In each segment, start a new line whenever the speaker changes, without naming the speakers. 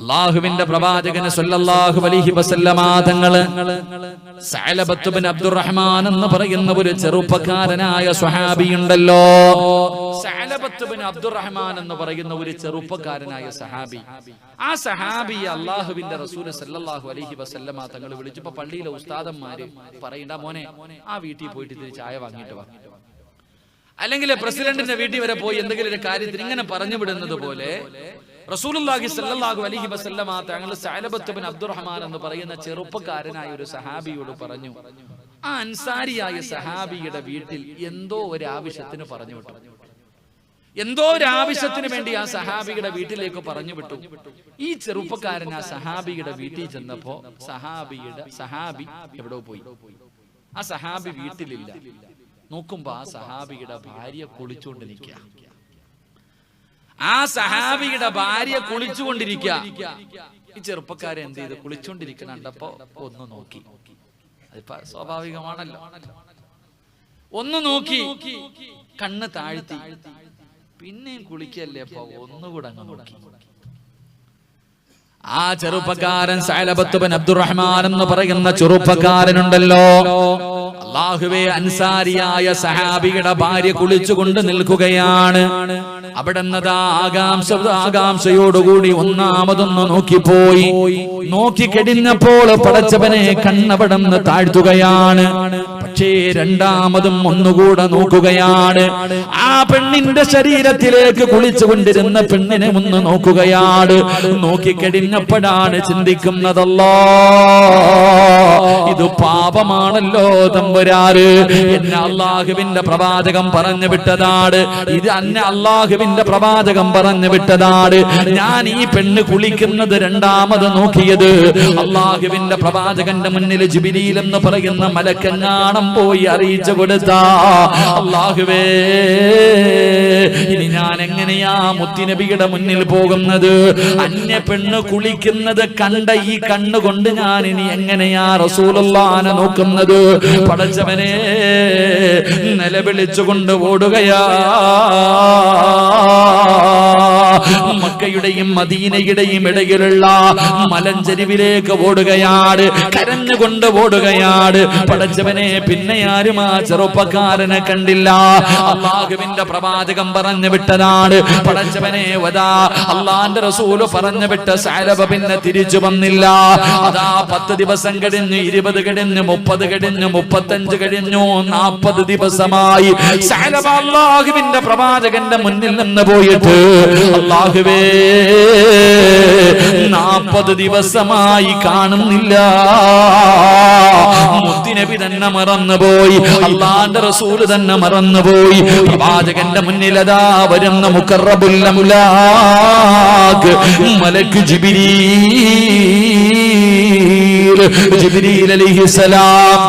അല്ലാഹുവിന്റെ പ്രവാചകൻ സല്ലല്ലാഹു അലൈഹി വസല്ലമ തങ്ങള് സഅലബത്ത് ഇബ്നു അബ്ദുറഹ്മാൻ എന്ന് പറയുന്ന ഒരു ചെറുപ്പക്കാരനായ സ്വഹാബിയുണ്ടല്ലോ. സഅലബത്ത് ഇബ്നു അബ്ദുറഹ്മാൻ എന്ന് പറയുന്ന ഒരു ചെറുപ്പക്കാരനായ സഹാബി. ആ സഹാബി അല്ലാഹുവിന്റെ റസൂൽ സല്ലല്ലാഹു അലൈഹി വസല്ലമ തങ്ങൾ വിളിച്ചപ്പോൾ പള്ളിയിലെ ഉസ്താദന്മാര് പറയണ്ട, മോനെ ആ വീട്ടിൽ പോയിട്ട് ഇത്തിരി ചായ വാങ്ങിയിട്ട് വാ, അല്ലെങ്കിൽ പ്രസിഡന്റിന്റെ വീട്ടിൽ വരെ പോയി എന്തെങ്കിലും ഒരു കാര്യത്തിന് ഇങ്ങനെ പറഞ്ഞു വിടുന്നത് പോലെ റസൂലുള്ളാഹി സ്വല്ലല്ലാഹു അലൈഹി വസല്ലമ തങ്ങൾ സഅലബത്ത് ഇബ്നു അബ്ദുറഹ്മാൻ എന്ന് പറയുന്ന ചെറുപ്പക്കാരനായ ഒരു സഹാബിയോട് പറഞ്ഞു, ആ അൻസാരിയായ സഹാബിയുടെ വീട്ടിൽ എന്തോ ഒരു ആവശ്യത്തിന് പറഞ്ഞു വിട്ടു. എന്തോ ഒരു ആവശ്യത്തിന് വേണ്ടി ആ സഹാബിയുടെ വീട്ടിലേക്ക് പറഞ്ഞു വിട്ടു. ഈ ചെറുപ്പക്കാരൻ ആ സഹാബിയുടെ വീട്ടിൽ ചെന്നപ്പോ സഹാബി എവിടോ പോയി. ആ സഹാബി വീട്ടിലില്ല. നോക്കുമ്പോ ആ സഹാബിയുടെ ഭാര്യ കുളിച്ചുകൊണ്ടിരിക്കുക. ആ സഹാബിയുടെ ഭാര്യ കുളിച്ചുകൊണ്ടിരിക്കുക. ഈ ചെറുപ്പക്കാരൻ എന്ത് ചെയ്ത് കുളിച്ചുകൊണ്ടിരിക്കണണ്ടപ്പോ ഒന്ന് നോക്കി. അതിപ്പോ സ്വാഭാവികമാണല്ലോ. ഒന്ന് നോക്കി, കണ്ണ് താഴ്ത്തി, പിന്നെയും കുളിക്കല്ലേ, അപ്പൊ ഒന്നുകൂടെ അങ്ങ് നോക്കി. ആ ചെറുപ്പക്കാരൻ സഅലബത്ത് ഇബ്നു അബ്ദുറഹ്മാൻ എന്ന് പറയുന്ന ചെറുപ്പക്കാരനുണ്ടല്ലോ, അല്ലാഹുവേ, അൻസാരിയായ സഹാബിയുടെ ഭാര്യ കുളിച്ചുകൊണ്ട് നിൽക്കുകയാണ്. അവിടുന്ന് ആകാംക്ഷയോടുകൂടി ഒന്നാമതൊന്ന് നോക്കിപ്പോയി. നോക്കിക്കഴിഞ്ഞപ്പോൾ പടച്ചവനെ കണ്ണവിടുന്ന് താഴ്ത്തുകയാണ്. പക്ഷേ രണ്ടാമതും ഒന്നുകൂടെ നോക്കുകയാണ്. ആ പെണ്ണിന്റെ ശരീരത്തിലേക്ക് കുളിച്ചുകൊണ്ടിരുന്ന പെണ്ണിനെ ഒന്ന് നോക്കുകയാണ്. നോക്കിക്കഴിഞ്ഞപ്പോഴാണ് ചിന്തിക്കുന്നതല്ലോ, ഇത് പാപമാണല്ലോ തമ്പുരാന്. എന്നെ അല്ലാഹുവിന്റെ പ്രവാചകം പറഞ്ഞു വിട്ടതാണ്. ഇത് എന്നെ അല്ലാഹുവിന്റെ പ്രവാചകം പറഞ്ഞു വിട്ടതാണ്. ഞാൻ ഈ പെണ്ണ് കുളിക്കുന്നത് രണ്ടാമത് നോക്കിയത് അല്ലാഹുവിന്റെ പ്രവാചകന്റെ മുന്നിൽ ജിബ്രീൽ എന്ന് പറയുന്ന മലക്കെങ്ങാണം പോയി അറിയിച്ചു കൊടുത്ത അല്ലാഹുവേ, ഇനി ഞാൻ എങ്ങനെയാ മുത്തുനബിയുടെ മുന്നിൽ പോകുന്നത്? അന്യ പെണ്ണ് കുളിക്കുന്നത് കണ്ട ഈ കണ്ണുകൊണ്ട് ഞാൻ ഇനി എങ്ങനെയാ റസൂലുള്ളാഹിനെ നോക്കുന്നത്? പടച്ചവനെ, നിലവിളിച്ചുകൊണ്ട് ഓടുകയാ. മക്കയുടെയും മദീനയുടെയും ഇടയിലുള്ള മലഞ്ചരിവിലേക്ക് ഓടുകയാണ്. കരഞ്ഞുകൊണ്ട് ഓടുകയാണ്. പടച്ചവനെ, പിന്നെ ആരും ആ ചെറുപ്പക്കാരനെ കണ്ടില്ല. അല്ലാഹുവിന്റെ പ്രവാചകം പറഞ്ഞു വിട്ടതാണ്. പടച്ചവനെ, വദാ അല്ലാഹുവിന്റെ റസൂൽ പറഞ്ഞു വിട്ട സഅലബ പിന്നെ തിരിച്ചു വന്നില്ല. അതാ 10 ദിവസം കഴിഞ്ഞു, 20 കഴിഞ്ഞു, 30 കഴിഞ്ഞു, 35 കഴിഞ്ഞു, 40 ദിവസമായി സഅലബ അല്ലാഹുവിന്റെ പ്രവാചകന്റെ മുന്നിൽ നിന്ന് പോയിട്ട് അല്ലാഹുവേ, 40 ദിവസമായി കാണുന്നില്ല. മുത്തുനബി തന്നെ മറന്നുപോയി, അല്ലാഹുവിന്റെ റസൂൽ തന്നെ മറന്നുപോയി. പ്രവാചകന്റെ മുന്നിൽ അതാ വരുന്ന മുഖറബുൽ അംലാഖ് മലക്ക് ജിബ്രീൽ അലൈഹിസ്സലാം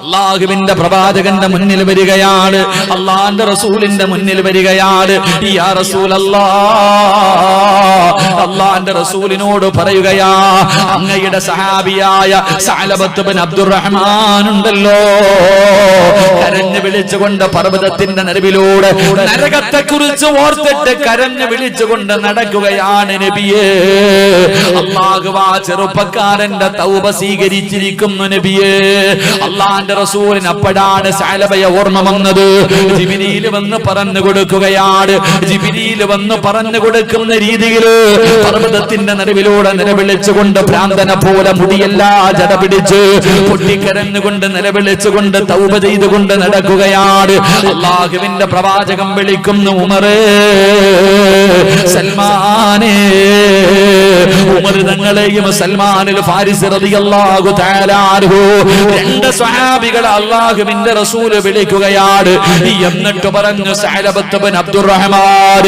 അല്ലാഹുവിന്റെ പ്രവാചകന്റെ മുന്നിൽ വരികയാണ്. അല്ലാഹുവിന്റെ റസൂലിന്റെ മുന്നിൽ വരികയാണ്. യാ റസൂലല്ലാഹ്, അല്ലാഹുവിന്റെ റസൂലിനോട് പറയുകയാ, അങ്ങയുടെ സഹാബിയായ സഅലബത്ത് ഇബ്നു അബ്ദുറഹ്മാൻ ഉണ്ടല്ലോ, കരഞ്ഞു വിളിച്ചുകൊണ്ട് പർവ്വതത്തിന്റെ നടുവിലൂടെ നരകത്തെക്കുറിച്ച് ഓർത്തിട്ട് കരഞ്ഞു വിളിച്ചുകൊണ്ട് നടക്കുകയാണ് നബിയേ. അല്ലാഹു ആ ചെറുപ്പക്കാരന്റെ തൗബ സ്വീകരിച്ചിരിക്കുന്നു നബിയേ. അല്ലാഹുവിന്റെ റസൂലിന് അപ്പോഴാണ് സഅലബയെ ഓർമ്മ വന്നത്. ജിബ്രീൽ വന്ന് പറഞ്ഞു കൊടുക്കുകയാണ്. ജിബ്രീൽ വന്ന് പറഞ്ഞു കൊടുക്കുന്ന രീതിയിൽ പർവ്വതത്തിന്റെ നടുവിലൂടെ നിലവിളിച്ചുകൊണ്ട് ഭ്രാന്തനെ പോലെ മുടിയെല്ലാം ജട പിടിച്ച് പൊട്ടിക്കരഞ്ഞുകൊണ്ട് നിലവിളിച്ചുകൊണ്ട് തൗബ ചെയ്തുകൊണ്ട് നടക്കുകയാണ്. അല്ലാഹുവിന്റെ പ്രവാചകം വിളിക്കുന്നു, ഉമറേ, സൽമാനേ. ഉമർ തങ്ങളെയും സൽമാനിൽ ഫാരിസ് റളിയല്ലാഹു തആല അൻഹു രണ്ട് സ്വഹാബികൾ അല്ലാഹുവിന്റെ റസൂൽ വിളിക്കുകയാണ്. എന്നിട്ട് പറഞ്ഞു, സഅലബത്ത് ഇബ്നു അബ്ദുറഹ്മാൻ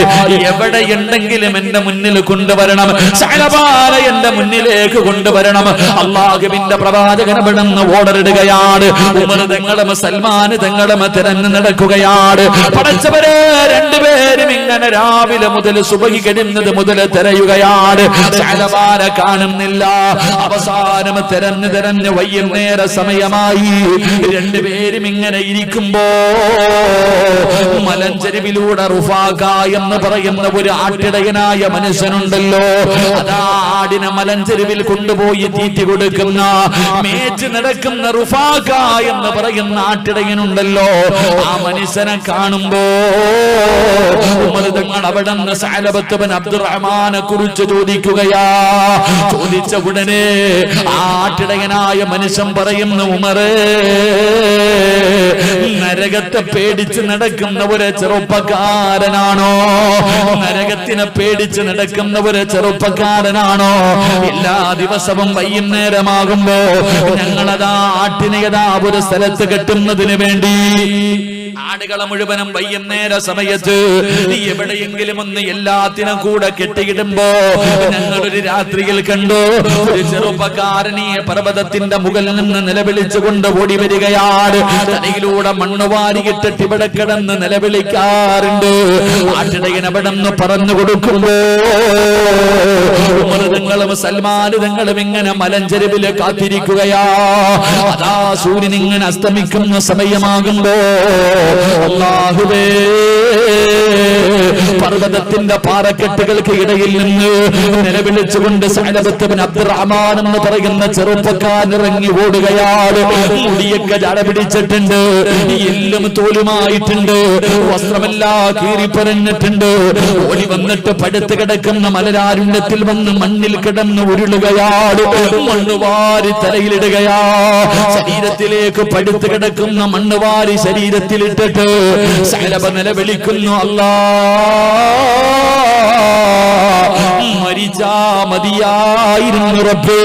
എവിടെയുണ്ടെങ്കിലും എന്റെ മുന്നിൽ കൊണ്ടുവരണം. സഅലബാനെ എന്റെ മുന്നിലേക്ക് കൊണ്ടുവരണം. അല്ലാഹുവിന്റെ പ്രവാചകൻ ഇവിടുന്ന് ഓർഡർ ഇടുകയാണ്. ഉമർ തങ്ങളും സൽമാൻ തങ്ങളും തിരഞ്ഞു നടക്കുകയാണ്. പടച്ചവരെ, രണ്ടുപേരും ഇങ്ങനെ രാവിലെ മുതൽ സുബഹി കഴിയുന്നത് മുതൽ തിരയുകയാണ്. സഅലബാനെ കാണുന്നില്ല. അവസാനം തെരഞ്ഞു വൈകുന്നേര സമയമായി. രണ്ടുപേരും ഇങ്ങനെ ഇരിക്കുമ്പോ മലഞ്ചെരുവിലൂടെ റുഫാഖ എന്ന് പറയുന്ന ഒരു ആട്ടിടയനായ മനുഷ്യനുണ്ടല്ലോ, അതാ ആടിനെ മലഞ്ചെരുവിൽ കൊണ്ടുപോയി തീറ്റി കൊടുക്കുന്ന മേച്ച് നടക്കുന്ന റുഫാഖ എന്ന് പറയുന്ന ആട്ടിടയനുണ്ടല്ലോ. ആ മനുഷ്യനെ കാണുമ്പോ ഉമർ തങ്ങൾ അവിടെ നിന്ന് സഅലബത്ത് ബിൻ അബ്ദുറഹ്മാനെ കുറിച്ച് ചോദിക്കുകയാ. ചോദിച്ച ഉടനെ ആട്ടിടയനായ മനുഷ്യൻ പറയുന്നു, ഉമറേ, നരകത്തെ പേടിച്ച് നടക്കുന്ന ഒരു ചെറുപ്പക്കാരനാണോ? നരകത്തിനെ പേടിച്ച് നടക്കുന്ന ഒരു ചെറുപ്പക്കാരനാണോ? എല്ലാ ദിവസവും വൈകുന്നേരമാകുമ്പോ ഞങ്ങളതാ ആട്ടിനെയതാ ഒരു സ്ഥലത്ത് കെട്ടുന്നതിന് വേണ്ടി ആടുകളെ മുഴുവനും വൈകുന്നേര സമയത്ത് എവിടെയെങ്കിലും ഒന്ന് എല്ലാത്തിനും കൂടെ കെട്ടിയിടുമ്പോ ഞങ്ങളൊരു രാത്രിയിൽ കണ്ടു ഒരു ചെറുപ്പക്കാരനെ പർവ്വതത്തിന്റെ മുകളിൽ നിന്ന് നിലവിളിച്ചുകൊണ്ട് ഓടി വരികയാണ്. തലയിലൂടെ മണ്ണ് വാരിയിട്ടിട്ട് ഇവിടെ കിടന്ന് നിലവിളിക്കാറുണ്ട്. ആട്ടിടയൻ അവിടെ നിന്ന് പറഞ്ഞു കൊടുക്കുമ്പോ ഉമറും സൽമാനുതങ്ങളും ഇങ്ങനെ മലഞ്ചെരുവില് കാത്തിരിക്കുകയാ. അതാ സൂര്യൻ ഇങ്ങനെ അസ്തമിക്കുന്ന സമയമാകുമ്പോ അല്ലാഹുവേ, പർവ്വതത്തിന്റെ പാറക്കെട്ടുകൾക്ക് ഇടയിൽ നിന്ന് നിലവിളിച്ചുകൊണ്ട് സഅലബത്ത് ബിൻ അബ്ദുറഹ്മാൻ എന്ന് പറയുന്ന ചെറുപ്പക്കാരൻ ഇറങ്ങി ഓടുകയാണ്. മുടിയൊക്കെ ജട പിടിച്ചിട്ടുണ്ട്, എല്ലും തോലുമായിട്ടുണ്ട്, വസ്ത്രമെല്ലാം കീറിപ്പറഞ്ഞിട്ടുണ്ട്. ഓടി വന്നിട്ട് പടുത്ത് കിടക്കുന്ന മലരാരുണ്യത്തിൽ വന്ന് മണ്ണിൽ കിടന്ന് ഉരുളുകയാണ്. മണ്ണ് വാരി തലയിലിടുകയാ. ശരീരത്തിലേക്ക് പടുത്ത് കിടക്കുന്ന മണ്ണ് വാരി ശരീരത്തിലിട്ടിട്ട് സഅലബ നിലവിളിക്കുന്നു, അല്ലാ, മരിച്ചാ മതിയായിരുന്നു റബ്ബേ,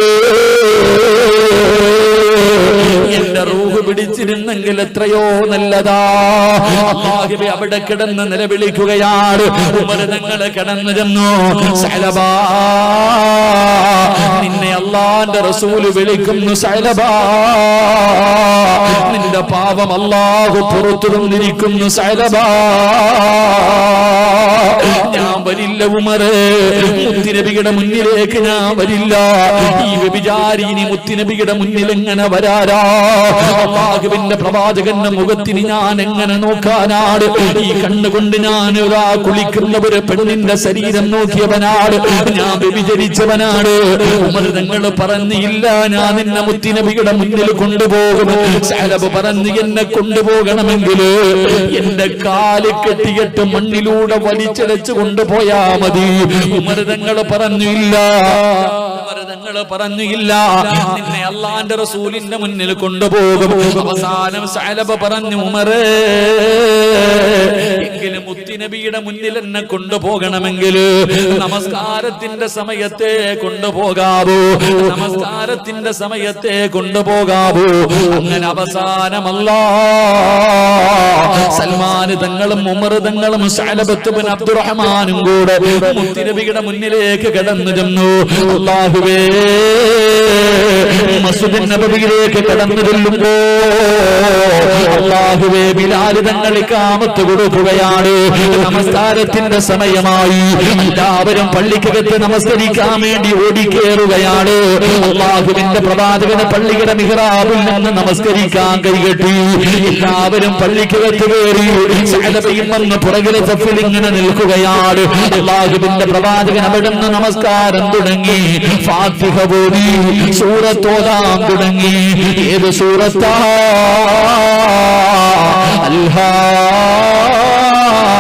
എന്റെ റൂഹ് പിടിച്ചിരുന്നെങ്കിൽ എത്രയോ നല്ലതാ. അല്ലാഹുവേ, അവിടെ കിടന്ന് നിലവിളിക്കുകയാണ്. ഉമർ തങ്ങൾ കിടന്നു ചെന്നു, സഅലബാ, നിന്നെ അല്ലാഹുവിന്റെ റസൂല് വിളിക്കുന്നു, സഅലബാ, നിന്റെ പാപം അല്ലാഹു പുറത്തു തന്നിരിക്കുന്നു, സഅലബാ, ഞാൻ വരില്ല ഉമറേ, മുത്തുനബിയുടെ മുന്നിലേക്ക് ഞാൻ വരില്ല. ഈ വ്യഭിചാരിനി മുത്തുനബിയുടെ മുന്നിൽ എങ്ങനെ വരാരാ? അല്ലാഹുവിന്റെ പ്രവാചകന്റെ മുഖത്തിന് ഞാൻ എങ്ങനെ നോക്കാനാണ്? ഈ കണ്ണുകൊണ്ട് ഞാൻ കുളിക്കുന്ന ഒരു പെണ്ണിന്റെ ശരീരം നോക്കിയവനാണ്, ഞാൻ വ്യഭിചരിച്ചവനാണ്. ഉമർ തങ്ങൾ പറഞ്ഞില്ല, ഞാൻ നിന്നെ മുത്തുനബിയുടെ മുന്നിൽ കൊണ്ടുപോകും. സഅലബ് പറഞ്ഞു, എന്നെ കൊണ്ടുപോകണമെങ്കിൽ എന്റെ കാല് കെട്ടിയിട്ട് മണ്ണിലൂടെ വലിച്ചടച്ചു കൊണ്ടുപോയാ മതി. ഉമർ തങ്ങൾ പറഞ്ഞില്ല, നിന്നെ അല്ലാഹുവിന്റെ റസൂലിന്റെ മുന്നിൽ കൊണ്ടുപോകും. അവസാനം സഅലബ പറഞ്ഞു, ഉമറേ, എങ്കിലും മുത്തുനബിയുടെ മുന്നിൽ എന്നെ കൊണ്ടുപോകണമെങ്കിൽ നമസ്കാരത്തിന്റെ സമയത്തെ കൊണ്ടുപോകാവൂ, നമസ്കാരത്തിന്റെ സമയത്തെ കൊണ്ടുപോകാവൂ. അങ്ങനെ അവസാനമല്ല, സൽമാൻ തങ്ങളും ഉമർ തങ്ങളും സഅലബത്ത് ബിൻ അബ്ദുറഹ്മാനും കൂടെ മുത്തുനബിയുടെ മുന്നിലേക്ക് കടന്നു ചെന്നു. അല്ലാഹുവേ, മസ്ജിദ് നബവിയിലേക്ക് കടന്നു ചെല്ലുമ്പോ അല്ലാഹുവേ, ബിലാൽ തങ്ങൾ ഇഖാമത്ത് കൊടുക്കുകയാണ്. നമസ്കാരത്തിന്റെ സമയമായി. എല്ലാവരും പള്ളിക്കകത്ത് നമസ്കരിക്കാൻ വേണ്ടി ഓടിക്കേറുകയാണ്. അല്ലാഹുവിന്റെ പ്രവാചകന് പള്ളിയുടെ മിഹ്റാബിൽ നിന്ന് നമസ്കരിക്കാൻ കൈകെട്ടി. എല്ലാവരും പള്ളിക്കകത്ത് കയറി. സഅലബയും വന്ന് പുറകിലെ സഫിൽ ഇങ്ങനെ നിൽക്കുകയാണ്. അല്ലാഹുവിന്റെ പ്രവാചകൻ അവിടെ നിന്ന് നമസ്കാരം തുടങ്ങി. ഫാത്തിഹ ഓതി സൂറത്ത് ഓതാൻ തുടങ്ങി. ഏത് സൂറത്താ?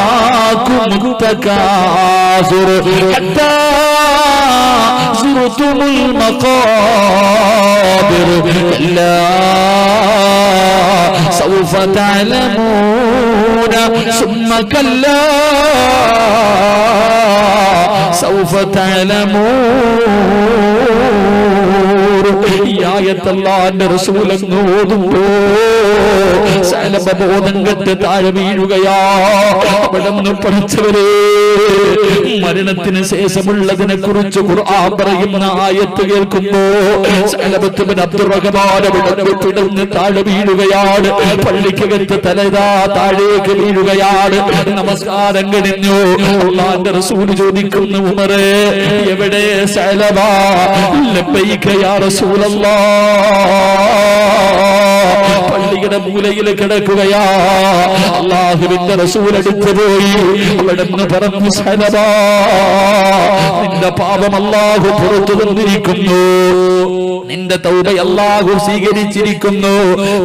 അൽഹാകുമുത് തകാസുർ ഹത്താ സുർതുമുൽ മഖാബിർ കല്ലാ സൗഫ തഅലമൂന സുമ്മ കല്ലാ സൗഫ തഅലമൂൻ. ഈ ആയത്ത് അല്ലാഹുവിന്റെ റസൂൽ ഓതുമ്പോൾ സഅലബ ബോധം കെട്ട് താഴെ വീഴുകയാ. അവിടുന്ന് പഠിച്ചവരെ, മരണത്തിന് ശേഷമുള്ളതിനെ കുറിച്ച് ഖുർആൻ പറയുന്ന ആയത്ത് കേൾക്കുമ്പോ സഅലബത്ത് ബിൻ അബ്ദുറഹ്മാൻ അവിടുന്ന് പിടന്ന് താഴെ വീഴുകയാണ്. പള്ളിക്കകത്ത് തലതാ താഴേക്ക് വീഴുകയാണ്. നമസ്കാരം കഴിഞ്ഞു. അല്ലാഹുവിന്റെ റസൂൽ ചോദിക്കുന്നു, ഉമറേ എവിടെ സഅലബ? ലബ്ബൈക യാ റസൂലല്ലാഹ്. പള്ളിയുടെ മൂലയിൽ കിടക്കുകയാ. അല്ലാഹുവിന്റെ റസൂൽ അടുത്ത് പോയി അവിടുന്ന് പറഞ്ഞു, സഅലബ നിന്റെ പാപം അല്ലാഹു പുറത്തു തന്നിരിക്കുന്നു, നിന്റെ തൗബ അല്ലാഹു സ്വീകരിച്ചിരിക്കുന്നു.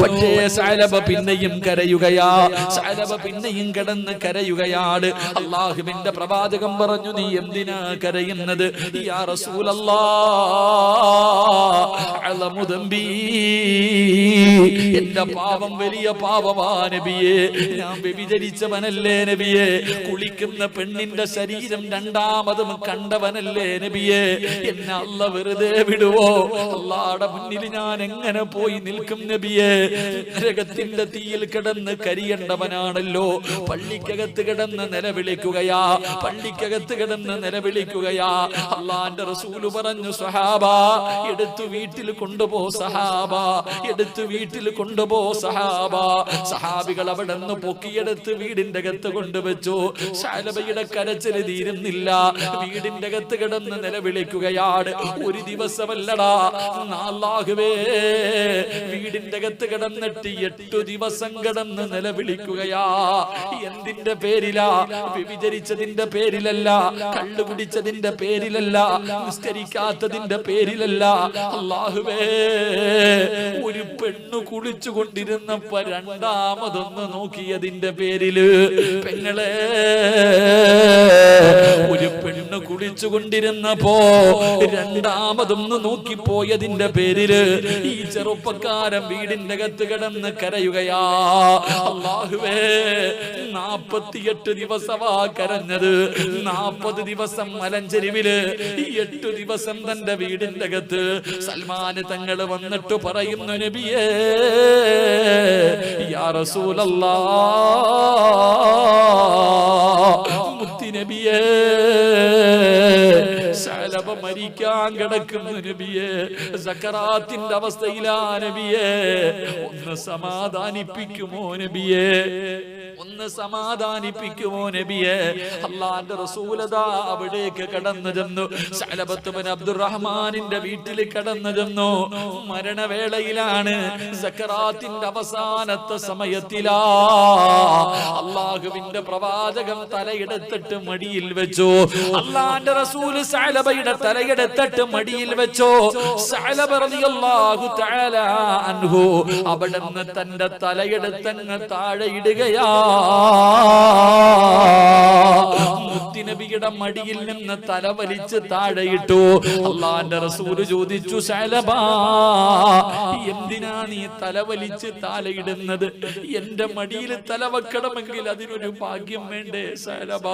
പക്ഷേ സഅലബ പിന്നെയും കരയുകയാ. സഅലബ പിന്നെയും കിടന്ന് കരയുകയാണ്. അല്ലാഹുവിന്റെ പ്രവാചകൻ പറഞ്ഞു, നീ എന്തിനാ കരയുന്നത്? യാ റസൂലല്ലാഹ് അലമു ദംബി, എന്റെ പാപം വലിയ പാപമാ നബിയേ. ഞാൻ വ്യഭിചരിച്ചവനല്ലേ നബിയേ. കുളിക്കുന്ന പെണ്ണിന്റെ ശരീരം രണ്ടാമതും കണ്ടവനല്ലേ നബിയേ. എന്നെ അല്ല വെറുതെ വിടുവോ? അല്ലാഹുവിന്റെ മുന്നിൽ ഞാൻ എങ്ങനെ പോയി നിൽക്കും നബിയേ? നരകത്തിന്റെ തീയിൽ കിടന്ന് കരിയേണ്ടവനാണല്ലോ. പള്ളിക്കകത്ത് കിടന്ന് നിലവിളിക്കുകയാ. പള്ളിക്കകത്ത് കിടന്ന് നിലവിളിക്കുകയാ. അല്ലാഹുവിന്റെ റസൂൽ പറഞ്ഞു, സഹാബ എടുത്തു വീട്ടിൽ കൊണ്ടുപോ സഹാബ, എടുത്തു വീട്ടിൽ കൊണ്ടുപോ സഹാബ. സഹാബികൾ അവിടെ നിന്ന് പൊക്കിയെടുത്ത് വീടിന്റെ അകത്ത് കൊണ്ടുവച്ചു. സഅലബയുടെ കരച്ചിൽ തീരുന്നില്ല. വീടിന്റെ അകത്ത് കിടന്ന് നിലവിളിക്കുകയാണ്. ഒരു ദിവസമല്ലടാ, അല്ലാഹുവേ, വീടിന്റെ അകത്ത് കിടന്നിട്ട് 8 ദിവസം കിടന്ന് നിലവിളിക്കുകയാ. എന്തിന്റെ പേരിലാ? വ്യഭിചരിച്ചതിന്റെ പേരിലല്ല, കള്ളു കുടിച്ചതിന്റെ പേരിലല്ല, നിസ്കരിക്കാത്തതിന്റെ പേരിലല്ല. അല്ലാഹുവേ, ഒരു പെണ്ണു കുളിച്ചുകൊണ്ടിരുന്നപ്പോ രണ്ടാമതൊന്ന് നോക്കിയതിന്റെ പേരില്, പെങ്ങളെ, ഒരു പെണ്ണ് കുളിച്ചുകൊണ്ടിരുന്നപ്പോ രണ്ടാമതൊന്ന് നോക്കിപ്പോയതിന്റെ പേരില് ഈ ചെറുപ്പക്കാരൻ വീടിന്റെ അകത്ത് കിടന്ന് കരയുകയാ. അല്ലാഹുവേ, 48 ദിവസമാ കരഞ്ഞത്. 40 ദിവസം മലഞ്ചെരിവില്, 8 ദിവസം തന്റെ വീടിന്റെ അകത്ത്. സൽമാന് തങ്ങള് വന്നിട്ട് പറയുന്നു, നബിയേ യാ റസൂലല്ലാഹ്, മുത്തി നബിയേ, സഅലബ മരിക്കാൻ കിടക്കുന്നു നബിയേ, സക്കറാത്തിന്റെ അവസ്ഥയിലാ നബിയേ, ഒന്ന് സമാധാനിപ്പിക്കുമോ നബിയേ, ഒന്ന് സമാധാനിപ്പിക്കുമോ നബിയേ? അല്ലാഹുവിന്റെ റസൂലദാ അവിടേക്ക് കടന്നു ചെന്നു. സഅലബത്ത് ബിൻ അബ്ദുറഹ്മാനിന്റെ വീട്ടിൽ കടന്നു ചെന്നു. മരണവേളയിലാണ്, സക്കറാത്തിന്റെ അവസാനത്തെ സമയത്തിലാ. അല്ലാഹുവിന്റെ പ്രവാചകൻ തലയെടുത്തിട്ട് മടിയിൽ വെച്ചു. അല്ലാഹുവിന്റെ റസൂൽ സഅലബയുടെ തലയെടുത്തിട്ട് മടിയിൽ വെച്ചു. സഅലബ റളിയല്ലാഹു തആല അൻഹു അവിടുന്ന് തന്റെ തലയെടുത്തങ്ങ് താഴെ ഇടുകയാ. മുത്തുനബിയുടെ മടിയിൽ നിന്ന് തല വലിച്ച് താഴെയിട്ടു. അല്ലാഹുവിന്റെ റസൂൽ ചോദിച്ചു, സഅലബ എന്തിനാ നീ തല വലിച്ച് താഴെയിടുന്നത്? എന്റെ മടിയിൽ തല വെക്കണമെങ്കിൽ അതിനൊരു ഭാഗ്യം വേണ്ടേ സഅലബ?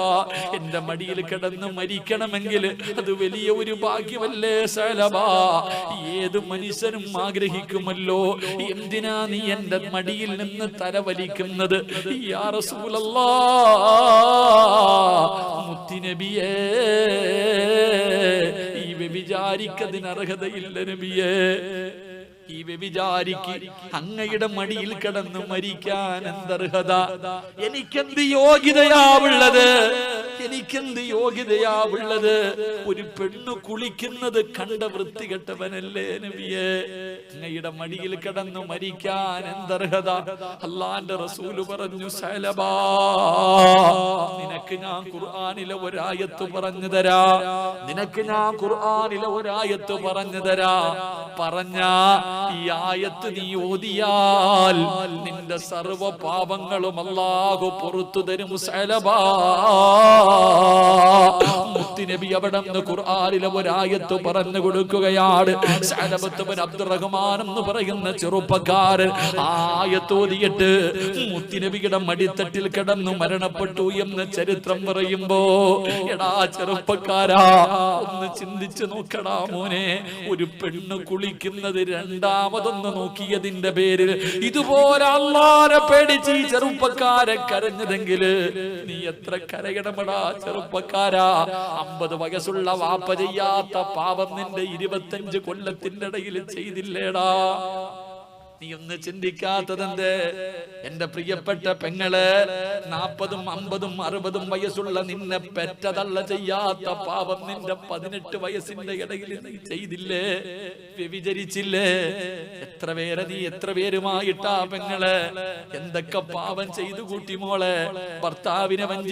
എന്റെ മടിയിൽ കിടന്ന് മരിക്കണമെങ്കിൽ അത് വലിയ ഒരു ഭാഗ്യമല്ലേ സഅലബ? ഏത് മനുഷ്യനും ആഗ്രഹിക്കുമല്ലോ. എന്തിനാ നീ എന്റെ മടിയിൽ നിന്ന് തല വലിക്കുന്നത്? യാ റസൂലല്ലാഹ്, മുത്തുനബിയേ, ഈ വ്യഭിചാരിക്കതിന് അർഹതയില്ല നബിയേ. ഈ വ്യഭിചാരിക്ക് അങ്ങയുടെ മടിയിൽ കിടന്ന് മരിക്കാൻ എന്തർഹത? എനിക്കെന്ത് യോഗ്യതയാവുള്ളത്? എനിക്കെന്ത് യോഗ്യതയാവുള്ളത്? ഒരു പെണ്ണു കുളിക്കുന്നത് കണ്ട വൃത്തികെട്ടവനല്ലേ നബിയേ? അങ്ങയുടെ മടിയിൽ കിടന്ന് മരിക്കാൻ എന്തർഹത? അല്ലാഹുവിന്റെ റസൂല് പറഞ്ഞു, സഅലബ, നിനക്ക് ഞാൻ ഖുർആനിലെ ഒരായത്ത് പറഞ്ഞു തരാ. നിനക്ക് ഞാൻ ഖുർആനിലെ ഒരായത്ത് പറഞ്ഞു തരാ. പറഞ്ഞ ഈ ആയത്ത് നീ ഓതിയാൽ നിന്റെ സർവ്വ പാപങ്ങളും അല്ലാഹു പുറത്തു തരും സഅലബ. മുത്തുനബി അവിടെ നിന്ന് ഖുർആനിലെ ഒരായത്ത് പറഞ്ഞു കൊടുക്കുകയാണ്. സഅലബത്ത് ബിൻ അബ്ദുറഹ്മാൻ എന്ന് പറയുന്ന ചെറുപ്പക്കാരൻ ആയത്ത് ഓതിയിട്ട് മുത്തുനബിയുടെ മടിത്തട്ടിൽ കിടന്നു മരണപ്പെട്ടു എന്ന് ചരിത്രം പറയുമ്പോ, എടാ ചെറുപ്പക്കാരാ, ഒന്ന് ചിന്തിച്ചു നോക്കടാ മോനെ. ഒരു പെണ്ണ് കുളിക്കുന്നത് രണ്ടാമതൊന്ന് നോക്കിയതിന്റെ പേരിൽ ഇതുപോലെ അല്ലാഹുവിനെ പേടിച്ച് ഈ ചെറുപ്പക്കാരെ കരഞ്ഞതെങ്കിൽ നീ എത്ര കരയണമടാ ചെറുപ്പക്കാരാ. 50 വയസ്സുള്ള വാപ്പ ചെയ്യാത്ത പാപം നിന്റെ 25 കൊല്ലത്തിന്റെ ഇടയിൽ ചെയ്തില്ലേടാ. നീ ഒന്ന് ചിന്തിക്കാത്തതെന്ത്? എന്റെ പ്രിയപ്പെട്ട പെങ്ങള്, 40ഉം 50ഉം 60ഉം വയസ്സുള്ള നിന്നെ പെറ്റതള്ള ചെയ്യാത്ത പാപം നിന്റെ 18 വയസ്സിന്റെ ഇടയിൽ നീ ചെയ്തില്ലേ? വ്യഭിചരിച്ചില്ലേ? എത്ര പേരുമായിട്ടാ പെങ്ങള് എന്തൊക്കെ പാപം ചെയ്തു കൂട്ടി മോളെ. ഭർത്താവിനെ വഞ്ചി